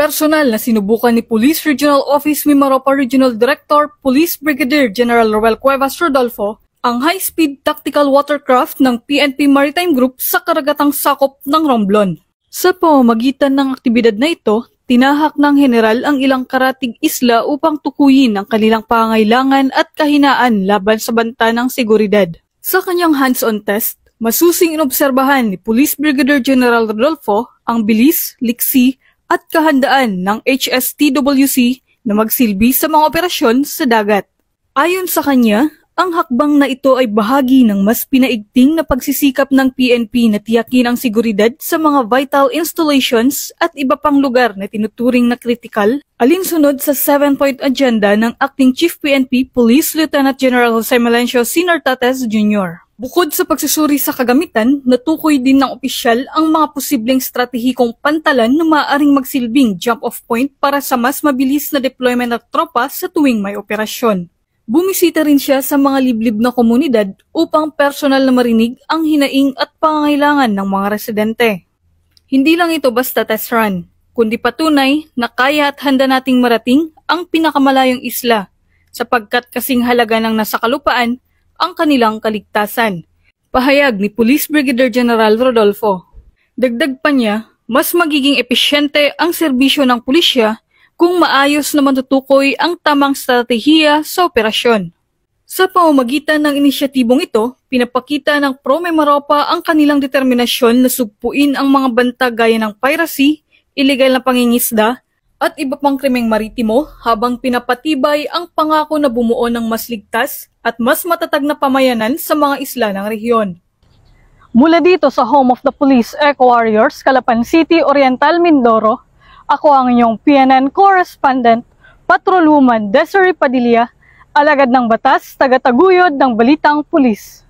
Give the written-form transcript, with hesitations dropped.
Personal na sinubukan ni Police Regional Office Mimaropa Regional Director Police Brigadier General Roel Cuevas Rodolfo ang high-speed tactical watercraft ng PNP Maritime Group sa karagatang sakop ng Romblon. Sa pamamagitan ng aktibidad na ito, tinahak ng general ang ilang karatig isla upang tukuyin ang kanilang pangailangan at kahinaan laban sa banta ng seguridad. Sa kanyang hands-on test, masusing inobserbahan ni Police Brigadier General Rodolfo ang bilis, liksi at kahandaan ng HSTWC na magsilbi sa mga operasyon sa dagat. Ayon sa kanya, ang hakbang na ito ay bahagi ng mas pinaigting na pagsisikap ng PNP na tiyakin ang seguridad sa mga vital installations at iba pang lugar na tinuturing na kritikal, alinsunod sa 7-point agenda ng Acting Chief PNP Police Lieutenant General Jose Melencio Sr. Tates Jr. Bukod sa pagsusuri sa kagamitan, natukoy din ng opisyal ang mga posibleng stratehikong pantalan na maaaring magsilbing jump-off point para sa mas mabilis na deployment ng tropa sa tuwing may operasyon. Bumisita rin siya sa mga liblib na komunidad upang personal na marinig ang hinaing at pangangailangan ng mga residente. Hindi lang ito basta test run, kundi patunay na kaya at handa nating marating ang pinakamalayong isla, sapagkat kasing halaga ng nasa kalupaan ang kanilang kaligtasan. Pahayag ni Police Brigadier General Rodolfo. Dagdag pa niya, mas magiging epesyente ang serbisyo ng pulisya kung maayos na matutukoy ang tamang stratehiya sa operasyon. Sa pamamagitan ng inisyatibong ito, pinapakita ng Pro Mimaropa ang kanilang determinasyon na sugpuin ang mga banta gaya ng piracy, illegal na pangingisda, at iba pang krimeng maritimo habang pinapatibay ang pangako na bumuo ng mas ligtas at mas matatag na pamayanan sa mga isla ng rehiyon. Mula dito sa Home of the Police Eco Warriors, Calapan City, Oriental, Mindoro, ako ang inyong PNN correspondent, Patrolwoman Desiree Padilla, alagad ng batas, tagataguyod ng Balitang Pulis.